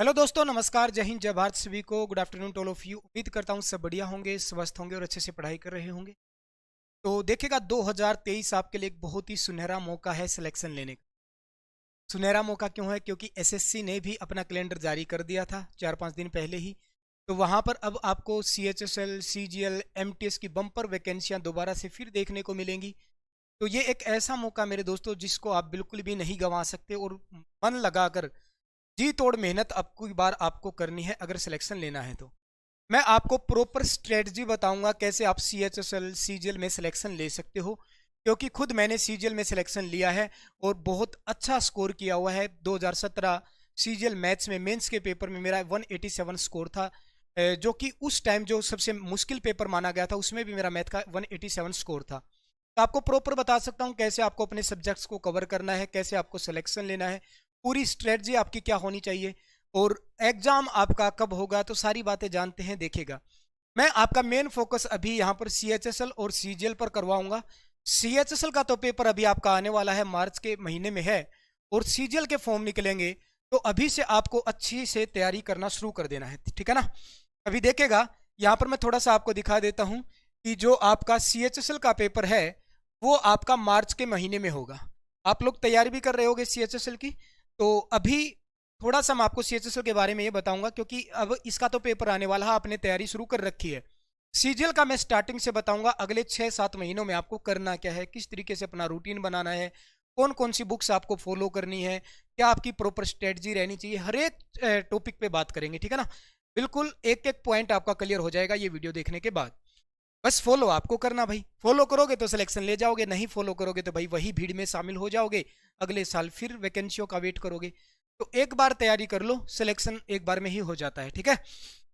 Hello दोस्तों, नमस्कार, जय हिंद, जय भारत। सभी को good afternoon to all of you. उम्मीद करता हूँ सब बढ़िया होंगे, स्वस्थ होंगे और अच्छे से पढ़ाई कर रहे होंगे। तो देखिएगा, 2023 आपके लिए एक बहुत ही सुनहरा मौका है सिलेक्शन लेने का। सुनहरा मौका क्यों है? क्योंकि एसएससी ने भी अपना कैलेंडर जारी कर दिया था 4-5 दिन पहले ही। तो वहाँ पर अब आपको सीएचएसएल, सीजीएल, एमटीएस की बम्पर वैकेंसियाँ दोबारा से फिर देखने को मिलेंगी। तो ये एक ऐसा मौका मेरे दोस्तों जिसको आप बिल्कुल भी नहीं गंवा सकते, और मन लगाकर जी तोड़ मेहनत अब की बार आपको करनी है अगर सिलेक्शन लेना है। तो मैं आपको प्रॉपर स्ट्रेटजी बताऊंगा कैसे आप सीएचएसएल, सीजीएल में सिलेक्शन ले सकते हो, क्योंकि खुद मैंने सीजीएल में सिलेक्शन लिया है और बहुत अच्छा स्कोर किया हुआ है। 2017 सीजीएल मैथ्स में मेंस के पेपर में मेरा 187 स्कोर था, जो कि उस टाइम जो सबसे मुश्किल पेपर माना गया था उसमें भी मेरा मैथ का 187 स्कोर था। तो आपको प्रॉपर बता सकता हूँ कैसे आपको अपने सब्जेक्ट्स को कवर करना है, कैसे आपको सिलेक्शन लेना है, पूरी स्ट्रेटजी आपकी क्या होनी चाहिए और एग्जाम आपका कब होगा, तो सारी बातें जानते हैं। देखिएगा, मैं आपका मेन फोकस अभी यहाँ पर सीएचएसएल और सीजीएल पर करवाऊंगा। सीएचएसएल का तो पेपर अभी आपका आने वाला है, मार्च के महीने में है, और सीजीएल के फॉर्म निकलेंगे। तो अभी से आपको अच्छी से तैयारी करना शुरू कर देना है, ठीक है ना। अभी देखिएगा, यहाँ पर मैं थोड़ा सा आपको दिखा देता हूँ कि जो आपका सीएचएसएल का पेपर है वो आपका मार्च के महीने में होगा। आप लोग तैयारी भी कर रहे होगे सीएचएसएल की। तो अभी थोड़ा सा मैं आपको सीएचएसएल के बारे में ये बताऊंगा, क्योंकि अब इसका तो पेपर आने वाला है, आपने तैयारी शुरू कर रखी है। सीजीएल का मैं स्टार्टिंग से बताऊंगा, अगले 6-7 महीनों में आपको करना क्या है, किस तरीके से अपना रूटीन बनाना है, कौन कौन सी बुक्स आपको फॉलो करनी है, क्या आपकी प्रॉपर स्ट्रेटजी रहनी चाहिए, हर एक टॉपिक पे बात करेंगे, ठीक है ना। बिल्कुल एक एक पॉइंट आपका क्लियर हो जाएगा ये वीडियो देखने के बाद। बस फॉलो आपको करना भाई, फॉलो करोगे तो सिलेक्शन ले जाओगे, नहीं फॉलो करोगे तो भाई वही भीड़ में शामिल हो जाओगे, अगले साल फिर वैकेंसियों का वेट करोगे। तो एक बार तैयारी कर लो, सिलेक्शन एक बार में ही हो जाता है, ठीक है।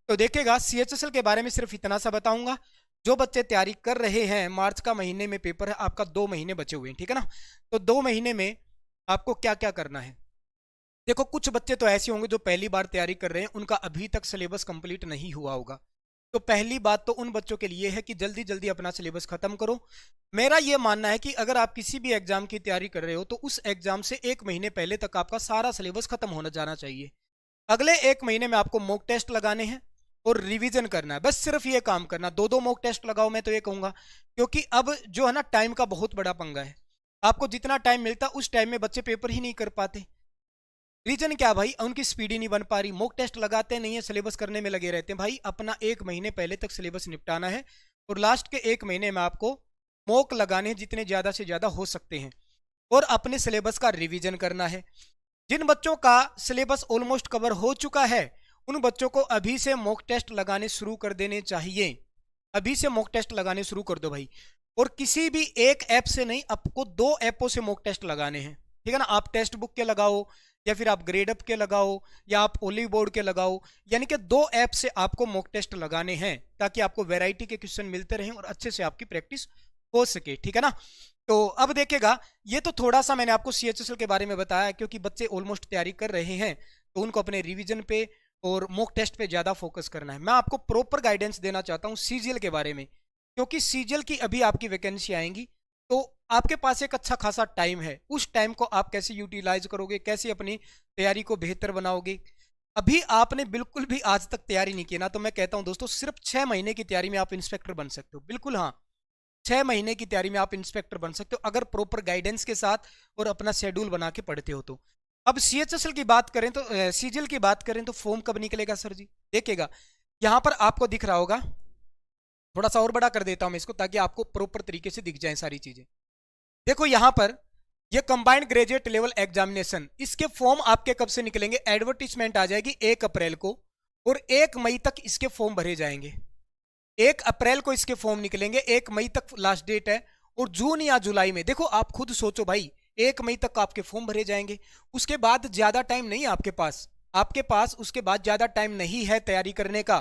तो देखिएगा, सीएचएसएल के बारे में सिर्फ इतना सा बताऊंगा। जो बच्चे तैयारी कर रहे हैं, मार्च का महीने में पेपर है आपका, 2 महीने बचे हुए हैं, ठीक है ना। तो 2 महीने में आपको क्या क्या करना है। देखो, कुछ बच्चे तो ऐसे होंगे जो पहली बार तैयारी कर रहे हैं, उनका अभी तक सिलेबस कंप्लीट नहीं हुआ होगा। तो पहली बात तो उन बच्चों के लिए है कि जल्दी जल्दी अपना सिलेबस खत्म करो। मेरा ये मानना है कि अगर आप किसी भी एग्जाम की तैयारी कर रहे हो तो उस एग्जाम से 1 महीने पहले तक आपका सारा सिलेबस खत्म होना जाना चाहिए। अगले 1 महीने में आपको मॉक टेस्ट लगाने हैं और रिवीजन करना है, बस सिर्फ ये काम करना। 2-2 मॉक टेस्ट लगाओ, मैं तो ये कहूंगा, क्योंकि अब जो है ना, टाइम का बहुत बड़ा पंगा है। आपको जितना टाइम मिलता उस टाइम में बच्चे पेपर ही नहीं कर पाते। रीजन क्या भाई? उनकी स्पीड ही नहीं बन पा रही, मॉक टेस्ट लगाते नहीं है, सिलेबस करने में लगे रहते हैं। भाई अपना 1 महीने पहले तक सिलेबस निपटाना है और लास्ट के 1 महीने में आपको मॉक लगाने हैं जितने ज्यादा से ज्यादा हो सकते हैं, और अपने सिलेबस का रिवीजन करना है। जिन बच्चों का सिलेबस ऑलमोस्ट कवर हो चुका है उन बच्चों को अभी से मॉक टेस्ट लगाने शुरू कर देने चाहिए। अभी से मॉक टेस्ट लगाने शुरू कर दो भाई, और किसी भी एक ऐप से नहीं, आपको 2 ऐपों से मॉक टेस्ट लगाने हैं, ठीक है ना। आप टेक्स्ट बुक के लगाओ, या फिर आप ग्रेड अप के लगाओ, या आप ओलिव बोर्ड के लगाओ, यानी कि 2 ऐप से आपको मॉक टेस्ट लगाने हैं, ताकि आपको वैरायटी के क्वेश्चन मिलते रहें और अच्छे से आपकी प्रैक्टिस हो सके, ठीक है ना। तो अब देखिएगा, ये तो थोड़ा सा मैंने आपको सीएचएसएल के बारे में बताया, क्योंकि बच्चे ऑलमोस्ट तैयारी कर रहे हैं तो उनको अपने रिवीजन पे और मॉक टेस्ट पे ज्यादा फोकस करना है। मैं आपको प्रॉपर गाइडेंस देना चाहता हूँ सीजीएल के बारे में, क्योंकि सीजीएल की अभी आपकी वैकेंसी आएंगी, तो आपके पास एक अच्छा खासा टाइम है। उस टाइम को आप कैसे यूटिलाइज करोगे, कैसे अपनी तैयारी को बेहतर बनाओगे। अभी आपने बिल्कुल भी आज तक तैयारी नहीं की ना, तो मैं कहता हूं दोस्तों, सिर्फ 6 महीने की तैयारी में आप इंस्पेक्टर बन सकते हो। बिल्कुल हाँ, 6 महीने की तैयारी में आप इंस्पेक्टर बन सकते हो, अगर प्रॉपर गाइडेंस के साथ और अपना शेड्यूल बना के पढ़ते हो तो। अब सीएचएसएल की बात करें तो, सीजीएल की बात करें तो फॉर्म कब निकलेगा सर जी? देखिएगा, यहां पर आपको दिख रहा होगा, थोड़ा सा और बड़ा कर देता हूं मैं इसको ताकि आपको प्रॉपर तरीके से दिख जाए सारी चीजें। देखो यहां पर, ये कंबाइंड ग्रेजुएट लेवल एग्जामिनेशन, इसके फॉर्म आपके कब से निकलेंगे? एडवर्टीजमेंट आ जाएगी 1 अप्रैल को, और 1 मई तक इसके फॉर्म भरे जाएंगे। 1 अप्रैल को इसके फॉर्म निकलेंगे, 1 मई तक लास्ट डेट है। और जून या जुलाई में, देखो आप खुद सोचो भाई, 1 मई तक आपके फॉर्म भरे जाएंगे। उसके बाद ज्यादा टाइम नहीं है आपके पास उसके बाद ज्यादा टाइम नहीं है तैयारी करने का।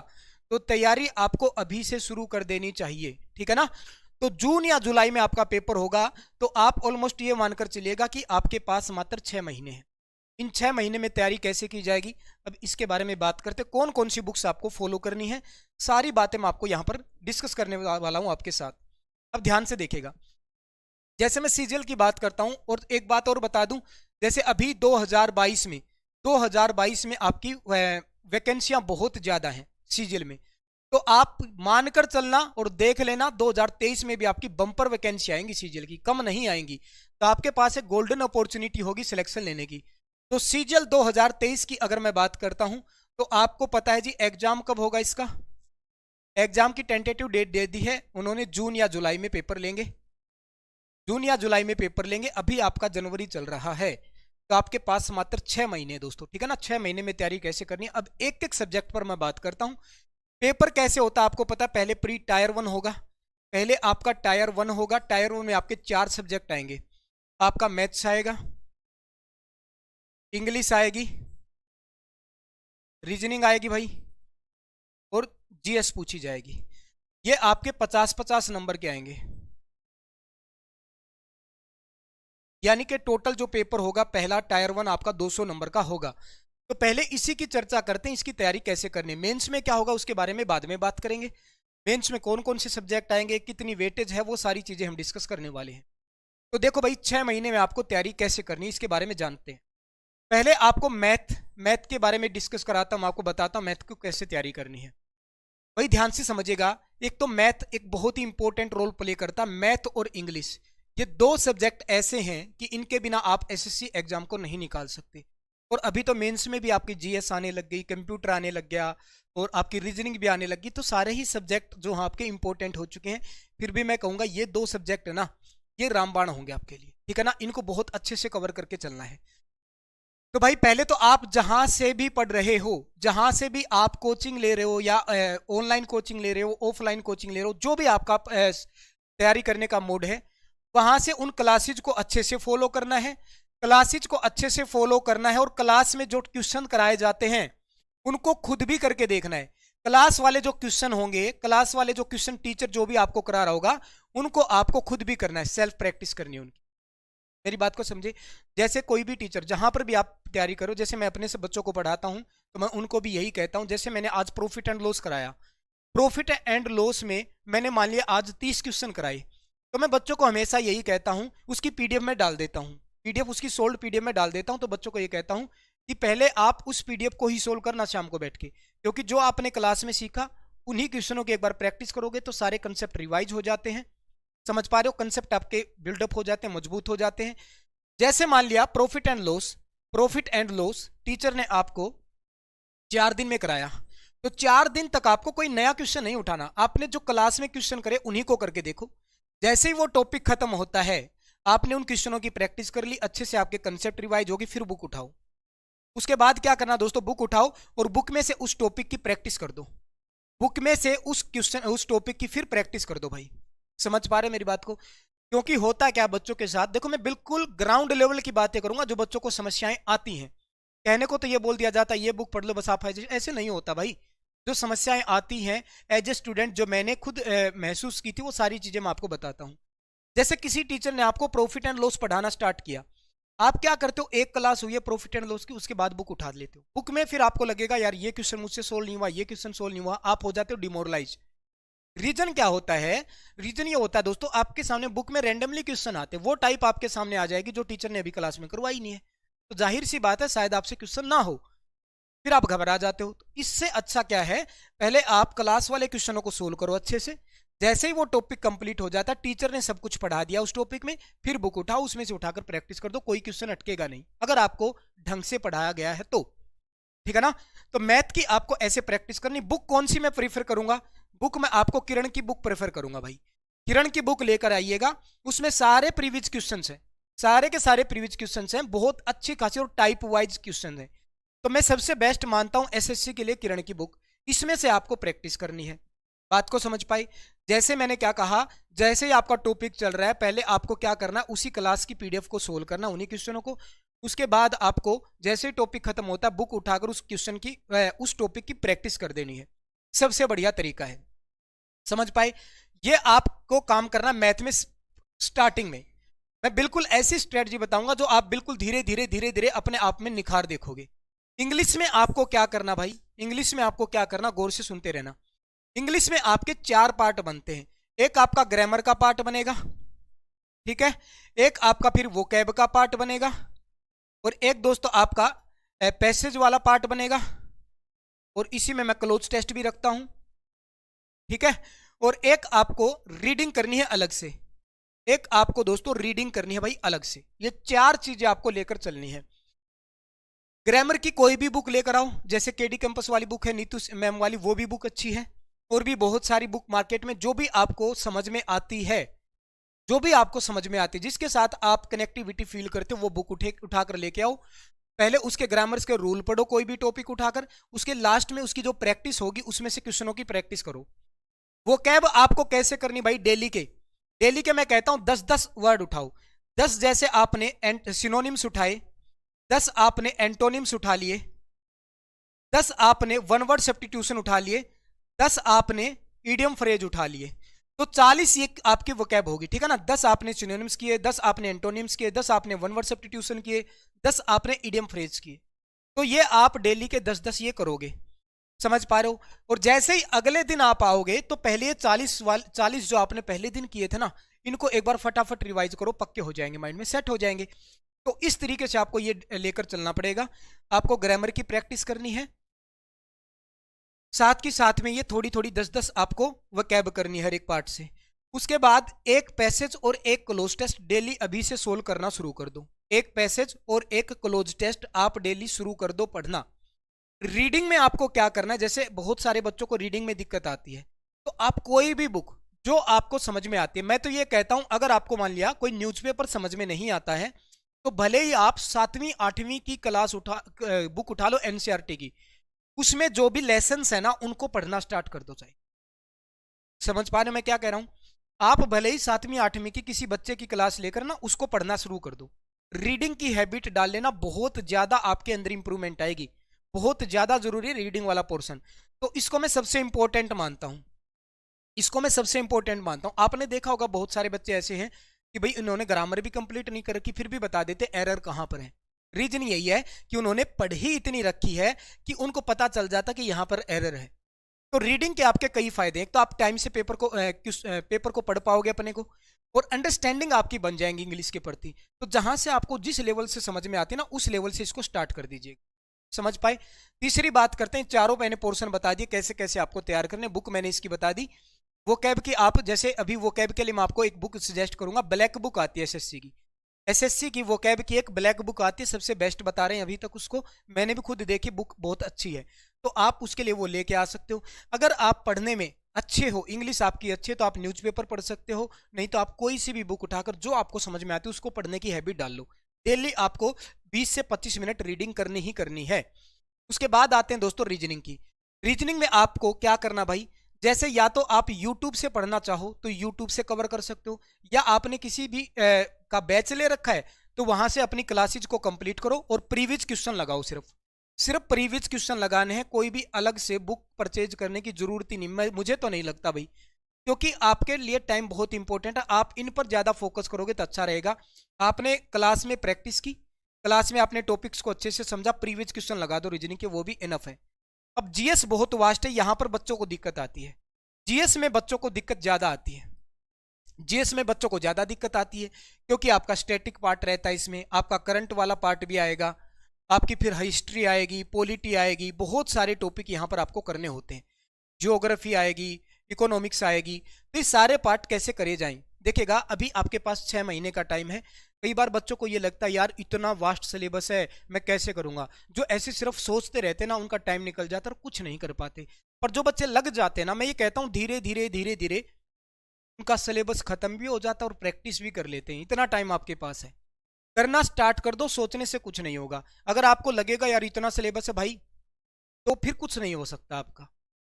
तो तैयारी आपको अभी से शुरू कर देनी चाहिए, ठीक है ना। तो जून या जुलाई में आपका पेपर होगा, तो आप ऑलमोस्ट ये मानकर चलिएगा कि आपके पास मात्र 6 महीने हैं। इन 6 महीने में तैयारी कैसे की जाएगी, अब इसके बारे में बात करते। कौन कौन सी बुक्स आपको फॉलो करनी है, सारी बातें मैं आपको यहां पर डिस्कस करने वाला हूं आपके साथ। अब ध्यान से देखिएगा, जैसे मैं सीजीएल की बात करता हूं, और एक बात और बता दूं, जैसे अभी 2022 में 2022 में आपकी वैकेंसियां बहुत ज्यादा हैं सीजीएल में, तो आप मानकर चलना और देख लेना 2023 में भी आपकी बम्पर वैकेंसी आएंगी सीजीएल की, कम नहीं आएंगी। तो आपके पास एक गोल्डन अपॉर्चुनिटी होगी सिलेक्शन लेने की। तो सीजीएल 2023 की अगर मैं बात करता हूं तो आपको पता है जी एग्जाम कब होगा इसका। एग्जाम की टेंटेटिव डेट दे दी है उन्होंने, जून या जुलाई में पेपर लेंगे, जून या जुलाई में पेपर लेंगे। अभी आपका जनवरी चल रहा है, तो आपके पास मात्र 6 महीने दोस्तों, ठीक है ना। 6 महीने में तैयारी कैसे करनी है, अब एक एक सब्जेक्ट पर मैं बात करता हूं। पेपर कैसे होता है आपको पता है, पहले प्री टायर 1 होगा, पहले आपका टायर 1 होगा। टायर 1 में आपके 4 सब्जेक्ट आएंगे, आपका मैथ्स आएगा, इंग्लिश आएगी, रीजनिंग आएगी भाई, और जीएस पूछी जाएगी। ये आपके 50-50 नंबर के आएंगे, यानी कि टोटल जो पेपर होगा पहला टायर 1 आपका 200 नंबर का होगा। तो पहले इसी की चर्चा करते हैं, इसकी तैयारी कैसे करनी है। मेंस में क्या होगा उसके बारे में बाद में बात करेंगे, मेंस में कौन कौन से सब्जेक्ट आएंगे, कितनी वेटेज है, वो सारी चीजें हम डिस्कस करने वाले हैं। तो देखो भाई 6 महीने में आपको तैयारी कैसे करनी है इसके बारे में जानते हैं। पहले आपको मैथ के बारे में डिस्कस कराता हूं, आपको बताता हूं मैथ को कैसे तैयारी करनी है। भाई ध्यान से समझिएगा, एक तो मैथ एक बहुत ही इंपॉर्टेंट रोल प्ले करता है। मैथ और इंग्लिश ये 2 सब्जेक्ट ऐसे हैं कि इनके बिना आप एसएससी एग्जाम को नहीं निकाल सकते। और अभी तो मेंस में भी आपकी जीएस आने लग गई, कंप्यूटर आने लग गया, और आपकी रीजनिंग भी आने लगी। तो सारे ही सब्जेक्ट जो आपके इंपॉर्टेंट हो चुके हैं, फिर भी मैं कहूंगा ये 2 सब्जेक्ट है ना, ये रामबाण होंगे आपके लिए, ठीक है ना। इनको बहुत अच्छे से कवर करके चलना है। तो भाई पहले तो आप जहां से भी पढ़ रहे हो, जहां से भी आप कोचिंग ले रहे हो या ऑनलाइन कोचिंग ले रहे हो, ऑफलाइन कोचिंग ले रहे हो, जो भी आपका तैयारी करने का मोड है, वहां से उन क्लासेज को अच्छे से फॉलो करना है। क्लासेज को अच्छे से फॉलो करना है, और क्लास में जो क्वेश्चन कराए जाते हैं उनको खुद भी करके देखना है। क्लास वाले जो क्वेश्चन होंगे, क्लास वाले जो क्वेश्चन टीचर जो भी आपको करा रहा होगा, उनको आपको खुद भी करना है, सेल्फ प्रैक्टिस करनी है उनकी। मेरी बात को समझे। जैसे कोई भी टीचर जहां पर भी आप तैयारी करो, जैसे मैं अपने से बच्चों को पढ़ाता हूं तो मैं उनको भी यही कहता हूं। जैसे मैंने आज प्रॉफिट एंड लॉस कराया, प्रॉफिट एंड लॉस में मैंने मान लिया आज 30 क्वेश्चन कराए, तो मैं बच्चों को हमेशा यही कहता हूं, उसकी पीडीएफ में डाल देता हूं, पीडीएफ उसकी सोल्ड पीडीएफ में डाल देता हूं। तो बच्चों को ये कहता हूं कि पहले आप उस पीडीएफ को ही सोल्व करना शाम को बैठ के, क्योंकि जो आपने क्लास में सीखा उन्हीं क्वेश्चनों की एक बार प्रैक्टिस करोगे तो सारे कंसेप्ट रिवाइज हो जाते हैं। समझ पा रहे हो, कंसेप्ट आपके बिल्डअप हो जाते हैं, मजबूत हो जाते हैं। जैसे मान लिया प्रॉफिट एंड लॉस टीचर ने आपको 4 दिन में कराया, तो 4 दिन तक आपको कोई नया क्वेश्चन नहीं उठाना, आपने जो क्लास में क्वेश्चन करे उन्हीं को करके देखो। जैसे ही वो टॉपिक खत्म होता है, आपने उन क्वेश्चनों की प्रैक्टिस कर ली, अच्छे से आपके कंसेप्ट रिवाइज होगी, फिर बुक उठाओ। उसके बाद क्या करना दोस्तों, बुक उठाओ और बुक में से उस टॉपिक की प्रैक्टिस कर दो, बुक में से उस टॉपिक की फिर प्रैक्टिस कर दो भाई। समझ पा रहे मेरी बात को। क्योंकि होता क्या बच्चों के साथ, देखो मैं बिल्कुल ग्राउंड लेवल की बातें करूंगा, जो बच्चों को समस्याएं आती हैं। कहने को तो ये बोल दिया जाता है ये बुक पढ़ लो बस आप, ऐसे नहीं होता भाई। जो समस्याएं आती हैं एज ए स्टूडेंट, जो मैंने खुद महसूस की थी, वो सारी चीजें मैं आपको बताता हूं। जैसे किसी टीचर ने आपको प्रॉफिट एंड लॉस पढ़ाना स्टार्ट किया, आप क्या करते हो, एक क्लास हुई है प्रॉफिट एंड लॉस की, उसके बाद बुक उठा लेते हो। बुक में फिर आपको लगेगा यार ये क्वेश्चन मुझसे सोल्व नहीं हुआ, ये क्वेश्चन सोल्व नहीं हुआ, आप हो जाते हो डिमोरलाइज। रीजन क्या होता है, रीजन ये होता है दोस्तों, आपके सामने बुक में रैंडमली क्वेश्चन आते हैं, वो टाइप आपके सामने आ जाएगी जो टीचर ने अभी क्लास में करवाई नहीं है। तो जाहिर सी बात है शायद आपसे क्वेश्चन ना हो, फिर आप घबरा जाते हो। तो इससे अच्छा क्या है, पहले आप क्लास वाले क्वेश्चनों को सोल्व करो अच्छे से। जैसे ही वो टॉपिक कंप्लीट हो जाता है, टीचर ने सब कुछ पढ़ा दिया उस टॉपिक में, फिर बुक उठाओ, उसमें से उठाकर प्रैक्टिस कर दो, कोई क्वेश्चन अटकेगा नहीं अगर आपको ढंग से पढ़ाया गया है तो, ठीक है ना। तो मैथ की आपको ऐसे प्रैक्टिस करनी। बुक कौन सी मैं प्रीफर करूंगा, बुक में आपको किरण की बुक प्रेफर करूंगा भाई। किरण की बुक लेकर आइएगा, उसमें सारे प्रीवियस क्वेश्चंस हैं, सारे के सारे प्रीवियस क्वेश्चंस हैं, बहुत अच्छी खासी और टाइप वाइज क्वेश्चन हैं। तो मैं सबसे बेस्ट मानता हूं एसएससी के लिए किरण की बुक, इसमें से आपको प्रैक्टिस करनी है। बात को समझ पाई। जैसे मैंने क्या कहा, जैसे ही आपका टॉपिक चल रहा है, पहले आपको क्या करना, उसी क्लास की पीडीएफ को सोल्व करना, उन्हीं क्वेश्चनों को। उसके बाद आपको जैसे ही टॉपिक खत्म होता है, बुक उठाकर उस क्वेश्चन की, उस टॉपिक की प्रैक्टिस कर देनी है। सबसे बढ़िया तरीका है। समझ पाए। ये आपको काम करना मैथ में स्टार्टिंग में। मैं बिल्कुल ऐसी स्ट्रेटजी बताऊंगा जो आप बिल्कुल धीरे धीरे धीरे धीरे अपने आप में निखार देखोगे। इंग्लिश में आपको क्या करना भाई, इंग्लिश में आपको क्या करना, गौर से सुनते रहना। इंग्लिश में आपके 4 पार्ट बनते हैं। एक आपका ग्रामर का पार्ट बनेगा, ठीक है, एक आपका फिर वोकैब का पार्ट बनेगा, और एक दोस्तों आपका पैसेज वाला पार्ट बनेगा और इसी में मैं क्लोज टेस्ट भी रखता हूं, ठीक है। और एक आपको रीडिंग करनी है अलग से, एक आपको दोस्तों रीडिंग करनी है भाई अलग से। ये 4 चीजें आपको लेकर चलनी है। ग्रामर की कोई भी बुक लेकर आओ, जैसे केडी कैंपस वाली बुक है, नीतू मैम वाली, वो भी बुक अच्छी है। और भी बहुत सारी बुक मार्केट में जो भी आपको समझ में आती है, जो भी आपको समझ में आती है, जिसके साथ आप कनेक्टिविटी फील करते हो, वो बुक उठाकर लेके आओ। पहले उसके ग्रामर्स के रूल पढ़ो, कोई भी टॉपिक उठाकर, उसके लास्ट में उसकी जो प्रैक्टिस होगी उसमें से क्वेश्चनों की प्रैक्टिस करो। वो कैब आपको कैसे करनी भाई, डेली के मैं कहता हूं 10-10 वर्ड उठाओ। 10 जैसे आपने सिनोनिम्स उठाए, 10 आपने एंटोनिम्स उठा लिए, 10 आपने वन वर्ड सब्स्टिट्यूशन उठा लिए, 10 आपने इडियम फ्रेज उठा लिए, तो 40 ये आपकी वोकैब होगी, ठीक है ना। 10 आपने सिनोनिम्स किए, 10 आपने एंटोनिम्स किए, 10 आपने वन वर्ड सब्स्टिट्यूशन किए, 10 आपने इडियम फ्रेज किए। तो ये आप डेली के 10-10 ये करोगे, समझ पा रहे हो। और जैसे ही अगले दिन आप आओगे तो पहले 40 जो आपने पहले दिन किए थे ना, इनको एक बार फटाफट रिवाइज करो, पक्के हो जाएंगे, माइंड में सेट हो जाएंगे। तो इस तरीके से आपको ये लेकर चलना पड़ेगा। आपको ग्रामर की प्रैक्टिस करनी है, साथ की साथ में ये थोड़ी थोड़ी 10-10 आपको वोकैब करनी है हर एक पार्ट से। उसके बाद एक पैसेज और एक क्लोज टेस्ट डेली अभी से सोल्व करना शुरू कर दो। एक पैसेज और एक क्लोज टेस्ट आप डेली शुरू कर दो पढ़ना। रीडिंग में आपको क्या करना है, जैसे बहुत सारे बच्चों को रीडिंग में दिक्कत आती है, तो आप कोई भी बुक जो आपको समझ में आती है, मैं तो ये कहता हूं अगर आपको मान लिया कोई न्यूज़पेपर समझ में नहीं आता है, तो भले ही आप 7वीं 8वीं की क्लास बुक उठा लो एनसीईआरटी की, उसमें जो भी लेसन्स है ना उनको पढ़ना स्टार्ट कर दो। चाहिए समझ पा रहे मैं क्या कह रहा हूं। आप भले ही 7वीं 8वीं की किसी बच्चे की क्लास लेकर ना उसको पढ़ना शुरू कर दो। रीडिंग की हैबिट डाल लेना, बहुत ज्यादा आपके अंदर इंप्रूवमेंट आएगी। बहुत ज्यादा जरूरी है रीडिंग वाला पोर्शन, तो इसको मैं सबसे इंपॉर्टेंट मानता हूं, इसको मैं सबसे इंपॉर्टेंट मानता हूं। आपने देखा होगा बहुत सारे बच्चे ऐसे हैं कि भाई इन्होंने ग्रामर भी कंप्लीट नहीं कर रखी, फिर भी बता देते एरर कहां पर है। रीजन यही है कि उन्होंने पढ़ी इतनी रखी है कि उनको पता चल जाता कि यहां पर एरर है। तो रीडिंग के आपके कई फायदे हैं। एक तो आप टाइम से पेपर को पढ़ पाओगे अपने को, और अंडरस्टैंडिंग आपकी बन जाएंगी इंग्लिश के प्रति। तो जहां से आपको जिस लेवल से समझ में आती है ना, उस लेवल से इसको स्टार्ट कर दीजिए। समझ पाए। तीसरी बात करते हैं, चारों मैंने पोर्शन बता दिए कैसे कैसे आपको तैयार करने। बुक मैंने इसकी बता दी। वो कैब की आप जैसे अभी वो कैब के लिए मैं आपको एक बुक सजेस्ट करूंगा, ब्लैक बुक आती है एसएससी की। एसएससी की वो कैब की एक ब्लैक बुक आती है, सबसे बेस्ट बता रहे हैं अभी तक उसको, मैंने भी खुद देखी, बुक बहुत अच्छी है। तो आप उसके लिए वो लेके आ सकते हो। अगर आप पढ़ने में अच्छे हो, इंग्लिश आपकी अच्छी है, तो आप न्यूज़पेपर पढ़ सकते हो, नहीं तो आप कोई सी भी बुक उठाकर जो आपको समझ में आती है उसको पढ़ने की हैबिट डाल लो। डेली आपको 20 से 25 मिनट रीडिंग करनी ही करनी है। उसके बाद आते हैं दोस्तों रीजनिंग की। रीजनिंग में आपको क्या करना भाई, जैसे या तो आप YouTube से पढ़ना चाहो तो YouTube से कवर कर सकते हो, या आपने किसी भी का बैच ले रखा है तो वहां से अपनी क्लासेज को कंप्लीट करो और प्रीवियस क्वेश्चन लगाओ। सिर्फ प्रीवियस क्वेश्चन लगाने हैं, कोई भी अलग से बुक परचेज करने की जरूरत ही नहीं, मुझे तो नहीं लगता भाई, क्योंकि आपके लिए टाइम बहुत इंपॉर्टेंट है। आप इन पर ज्यादा फोकस करोगे तो अच्छा रहेगा। आपने क्लास में प्रैक्टिस की, क्लास में आपने टॉपिक्स को अच्छे से समझा, प्रीवियस क्वेश्चन लगा दो रीजनिंग के, वो भी इनफ है। अब जीएस बहुत वास्ट है, यहां पर बच्चों को दिक्कत आती है। जीएस में बच्चों को दिक्कत ज्यादा आती है, जीएस में बच्चों को ज्यादा दिक्कत आती है, क्योंकि आपका स्टैटिक पार्ट रहता है, इसमें आपका करंट वाला पार्ट भी आएगा, आपकी फिर हिस्ट्री आएगी, पॉलिटी आएगी, बहुत सारे टॉपिक यहां पर आपको करने होते हैं, जियोग्राफी आएगी, इकोनॉमिक्स आएगी। तो ये सारे पार्ट कैसे करे जाएं, देखिएगा अभी आपके पास 6 महीने का टाइम है। कई बार बच्चों को ये लगता है यार इतना वास्ट सिलेबस है, मैं कैसे करूंगा। जो ऐसे सिर्फ सोचते रहते ना, उनका टाइम निकल जाता है और कुछ नहीं कर पाते। पर जो बच्चे लग जाते हैं ना, मैं ये कहता हूँ धीरे धीरे धीरे धीरे उनका सिलेबस खत्म भी हो जाता है और प्रैक्टिस भी कर लेते हैं। इतना टाइम आपके पास है, करना स्टार्ट कर दो, सोचने से कुछ नहीं होगा। अगर आपको लगेगा यार इतना सिलेबस है भाई, तो फिर कुछ नहीं हो सकता आपका।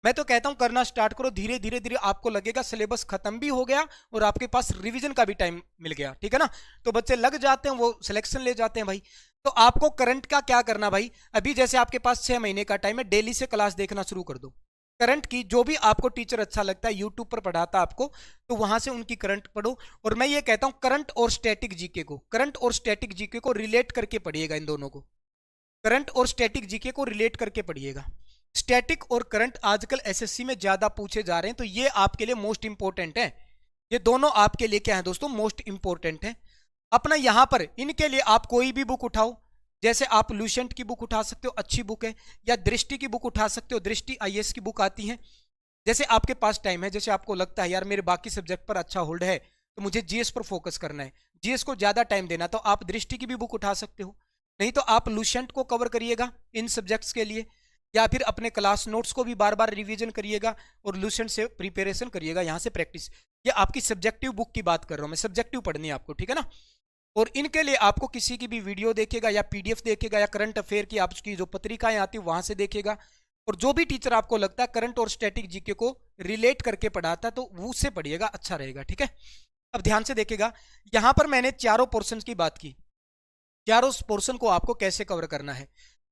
मैं तो कहता हूं करना स्टार्ट करो, धीरे धीरे धीरे आपको लगेगा सिलेबस खत्म भी हो गया और आपके पास रिवीजन का भी टाइम मिल गया, ठीक है ना। तो बच्चे लग जाते हैं, वो सिलेक्शन ले जाते हैं भाई। तो आपको करंट का क्या करना भाई, अभी जैसे आपके पास 6 महीने का टाइम है, डेली से क्लास देखना शुरू कर दो। करंट की जो भी आपको टीचर अच्छा लगता है, यूट्यूब पर पढ़ाता आपको, तो वहां से उनकी करंट पढ़ो। और मैं ये कहता हूं करंट और स्टैटिक जीके को, करंट और स्टैटिक जीके को रिलेट करके पढ़िएगा। इन दोनों को, करंट और स्टैटिक जीके को रिलेट करके पढ़िएगा। स्टैटिक और करंट आजकल एसएससी में ज्यादा पूछे जा रहे हैं, तो ये आपके लिए मोस्ट इंपॉर्टेंट है। ये दोनों आपके लिए क्या है दोस्तों, मोस्ट इंपॉर्टेंट है। अपना यहां पर इनके लिए आप कोई भी बुक उठाओ, जैसे आप लुसेंट की बुक उठा सकते हो, अच्छी बुक है, या दृष्टि की बुक उठा सकते हो, दृष्टि आईएएस की बुक आती है। जैसे आपके पास टाइम है, जैसे आपको लगता है यार मेरे बाकी सब्जेक्ट पर अच्छा होल्ड है तो मुझे जीएस पर फोकस करना है, जीएस को ज्यादा टाइम देना, तो आप दृष्टि की भी बुक उठा सकते हो। नहीं तो आप लुसेंट को कवर करिएगा इन सब्जेक्ट्स के लिए, या फिर अपने क्लास नोट्स को भी बार बार रिवीजन करिएगा और लुसेंट से प्रिपरेशन करिएगा, यहाँ से प्रैक्टिस। ये आपकी सब्जेक्टिव बुक की बात कर रहा हूँ मैं, सब्जेक्टिव पढ़नी है आपको, ठीक है ना। और इनके लिए आपको किसी की भी वीडियो देखेगा या पीडीएफ देखेगा या करंट अफेयर की आपकी जो पत्रिकाएं आती है वहां से देखेगा, और जो भी टीचर आपको लगता है करंट और स्टैटिक जीके को रिलेट करके पढ़ाता है तो वो उससे पढ़िएगा, अच्छा रहेगा, ठीक है। अब ध्यान से देखिएगा, यहां पर मैंने चारों पोर्शन की बात की, चारों पोर्शन को आपको कैसे कवर करना है,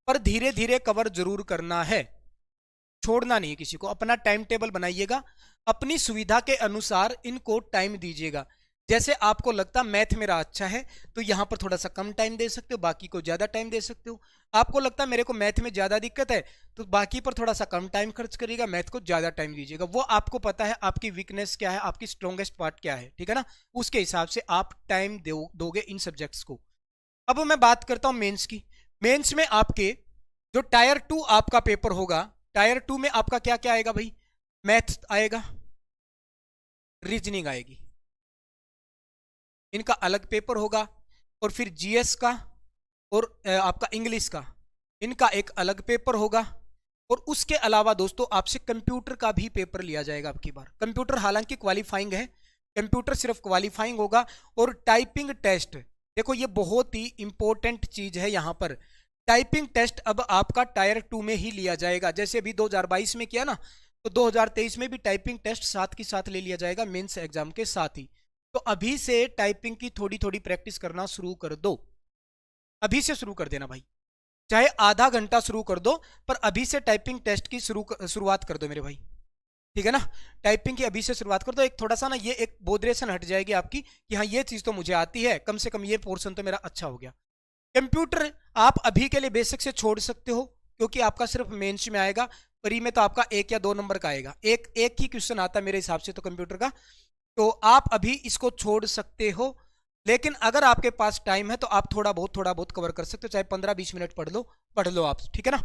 पर धीरे धीरे कवर जरूर करना है, छोड़ना नहीं किसी को। अपना टाइम टेबल बनाइएगा, अपनी सुविधा के अनुसार इनको टाइम दीजिएगा। जैसे आपको लगता मैथ मेरा अच्छा है तो यहां पर थोड़ा सा कम टाइम दे सकते हो, बाकी को ज्यादा टाइम दे सकते हो। आपको लगता मेरे को मैथ में ज्यादा दिक्कत है तो बाकी पर थोड़ा सा कम टाइम खर्च करिएगा, मैथ को ज्यादा टाइम दीजिएगा। वो आपको पता है आपकी वीकनेस क्या है, आपकी स्ट्रॉन्गेस्ट पार्ट क्या है, ठीक है ना, उसके हिसाब से आप टाइम दोगे इन सब्जेक्ट्स को। अब मैं बात करता हूं मेंस की। मेंस में आपके जो टायर 2 आपका पेपर होगा, टायर 2 में आपका क्या क्या आएगा भाई, मैथ आएगा, रीजनिंग आएगी, इनका अलग पेपर होगा, और फिर जीएस का और आपका इंग्लिश का, इनका एक अलग पेपर होगा। और उसके अलावा दोस्तों आपसे कंप्यूटर का भी पेपर लिया जाएगा आपकी बार। कंप्यूटर हालांकि क्वालिफाइंग है, कंप्यूटर सिर्फ क्वालिफाइंग होगा। और टाइपिंग टेस्ट, देखो ये बहुत ही इंपॉर्टेंट चीज है यहाँ पर, टाइपिंग टेस्ट अब आपका टायर 2 में ही लिया जाएगा। जैसे अभी 2022 में किया ना, तो 2023 में भी टाइपिंग टेस्ट साथ के साथ ले लिया जाएगा मेंस एग्जाम के साथ ही। तो अभी से टाइपिंग की थोड़ी थोड़ी प्रैक्टिस करना शुरू कर दो, अभी से शुरू कर देना भाई, चाहे आधा घंटा शुरू कर दो, पर अभी से टाइपिंग टेस्ट की शुरुआत कर दो मेरे भाई, ठीक है ना। टाइपिंग की अभी से शुरुआत कर दो, एक थोड़ा सा ना ये एक बोधरेशन हट जाएगी आपकी कि हाँ ये चीज तो मुझे आती है, कम से कम ये पोर्शन तो मेरा अच्छा हो गया। कंप्यूटर आप अभी के लिए बेसिक से छोड़ सकते हो क्योंकि आपका सिर्फ मेंस में आएगा, प्री में तो आपका 1 या 2 नंबर का आएगा, एक ही क्वेश्चन आता है मेरे हिसाब से तो कंप्यूटर का, तो आप अभी इसको छोड़ सकते हो। लेकिन अगर आपके पास टाइम है तो आप थोड़ा बहुत कवर कर सकते हो, चाहे 15-20 मिनट पढ़ लो आप, ठीक है ना।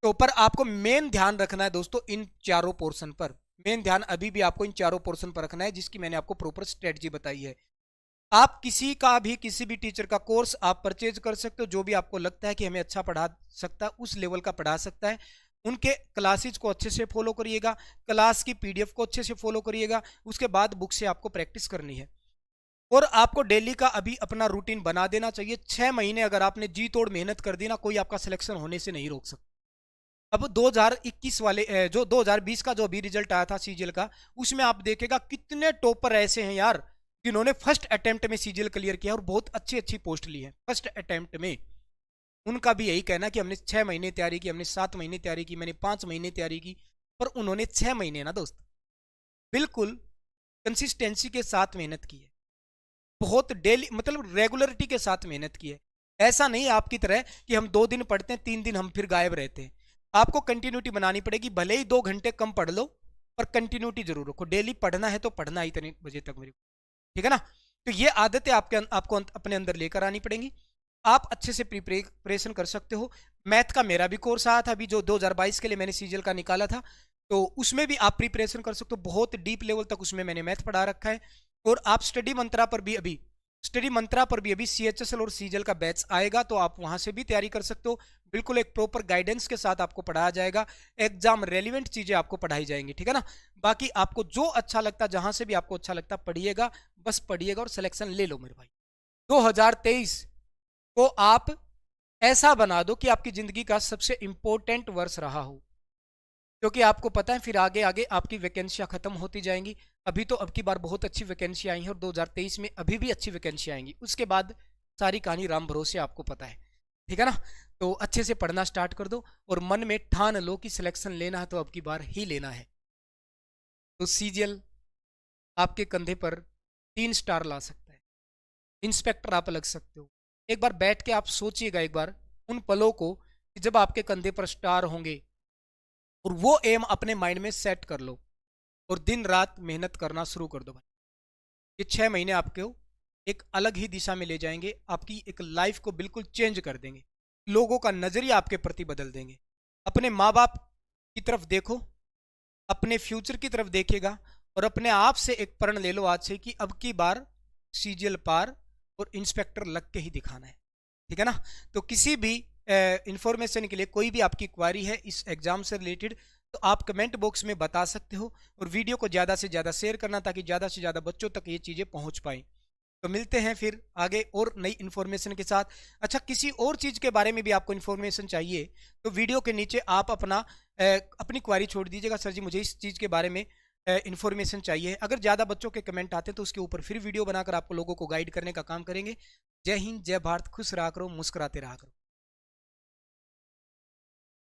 तो पर आपको मेन ध्यान रखना है दोस्तों इन चारों पोर्शन पर, मेन ध्यान अभी भी आपको इन चारों पोर्शन पर रखना है जिसकी मैंने आपको प्रॉपर स्ट्रेटजी बताई है। आप किसी भी टीचर का कोर्स आप परचेज कर सकते हो, जो भी आपको लगता है कि हमें अच्छा पढ़ा सकता है, उस लेवल का पढ़ा सकता है। उनके क्लासेज को अच्छे से फॉलो करिएगा, क्लास की पीडीएफ को अच्छे से फॉलो करिएगा, उसके बाद बुक से आपको प्रैक्टिस करनी है। और आपको डेली का अभी अपना रूटीन बना देना चाहिए। 6 महीने अगर आपने जी तोड़ मेहनत कर दी ना, कोई आपका सिलेक्शन होने से नहीं रोक सकता। अब 2021 वाले जो 2020 का जो अभी रिजल्ट आया था सीजीएल का, उसमें आप देखेगा कितने टॉपर ऐसे हैं यार जिन्होंने फर्स्ट अटेम्प्ट में सीजीएल क्लियर किया और बहुत अच्छी अच्छी पोस्ट ली है फर्स्ट अटेम्प्ट में। उनका भी यही कहना कि हमने 6 महीने तैयारी की, हमने 7 महीने तैयारी की, मैंने 5 महीने तैयारी की, पर उन्होंने 6 महीने ना दोस्त बिल्कुल कंसिस्टेंसी के साथ मेहनत की है, बहुत डेली मतलब रेगुलरिटी के साथ मेहनत की है। ऐसा नहीं आपकी तरह कि हम 2 दिन पढ़ते हैं 3 दिन हम फिर गायब रहते हैं। आपको कंटिन्यूटी बनानी पड़ेगी, भले ही 2 घंटे कम पढ़ लो पर कंटिन्यूटी जरूर रखो। डेली पढ़ना है तो पढ़ना ही इतने बजे तक मेरे को, ठीक है ना। तो ये आदतें आपको अपने अंदर लेकर आनी पड़ेंगी। आप अच्छे से प्रिपरेशन कर सकते हो। मैथ का मेरा भी कोर्स आया था अभी जो 2022 के लिए मैंने सीजीएल का निकाला था, तो उसमें भी आप प्रिपरेशन कर सकते हो। बहुत डीप लेवल तक उसमें मैंने मैथ पढ़ा रखा है। और आप स्टडी मंत्रा पर भी अभी सीएचएसएल और सीजीएल का बैच आएगा, तो आप वहां से भी तैयारी कर सकते हो। बिल्कुल एक प्रॉपर गाइडेंस के साथ आपको पढ़ाया जाएगा, एग्जाम रेलिवेंट चीजें आपको पढ़ाई जाएंगी, ठीक है ना। बाकी आपको जो अच्छा लगता, जहां से भी आपको अच्छा लगता पढ़िएगा, बस पढ़िएगा और सिलेक्शन ले लो मेरे भाई। 2023 को आप ऐसा बना दो कि आपकी जिंदगी का सबसे इंपॉर्टेंट वर्ष रहा हो, क्योंकि आपको पता है फिर आगे आगे आपकी वैकेंसियां खत्म होती जाएंगी। अभी तो अब की बार बहुत अच्छी वैकेंसी आई है और 2023 में अभी भी अच्छी वैकेंसी आएंगी, उसके बाद सारी कहानी राम भरोसे आपको पता है, ठीक है ना। तो अच्छे से पढ़ना स्टार्ट कर दो और मन में ठान लो कि सिलेक्शन लेना है तो अब की बार ही लेना है। तो सीजीएल आपके कंधे पर 3 स्टार ला सकता है, इंस्पेक्टर आप लग सकते हो। एक बार बैठ के आप सोचिएगा एक बार उन पलों को कि जब आपके कंधे पर स्टार होंगे, और वो एम अपने माइंड में सेट कर लो और दिन रात मेहनत करना शुरू कर दो भाई। ये 6 महीने आपको एक अलग ही दिशा में ले जाएंगे, आपकी एक लाइफ को बिल्कुल चेंज कर देंगे। लोगों का नजरिया आपके प्रति बदल देंगे। अपने माँ बाप की तरफ देखो, अपने फ्यूचर की तरफ देखेगा और अपने आप से एक प्रण ले लो आज से कि अब की बार सीजीएल पार और इंस्पेक्टर लग के ही दिखाना है। ठीक है ना? तो किसी भी इंफॉर्मेशन के लिए, कोई भी आपकी क्वारी है इस एग्जाम से रिलेटेड, तो आप कमेंट बॉक्स में बता सकते हो और वीडियो को ज़्यादा से ज़्यादा शेयर करना ताकि ज़्यादा से ज़्यादा बच्चों तक ये चीज़ें पहुंच पाएँ। तो मिलते हैं फिर आगे और नई इन्फॉर्मेशन के साथ। अच्छा, किसी और चीज़ के बारे में भी आपको इन्फॉर्मेशन चाहिए तो वीडियो के नीचे आप अपनी क्वारी छोड़ दीजिएगा, सर जी मुझे इस चीज़ के बारे में इन्फॉर्मेशन चाहिए। अगर ज़्यादा बच्चों के कमेंट आते हैं तो उसके ऊपर फिर वीडियो बनाकर आपको लोगों को गाइड करने का काम करेंगे। जय हिंद, जय भारत, खुश रहा करो, मुस्कुराते रहा करो।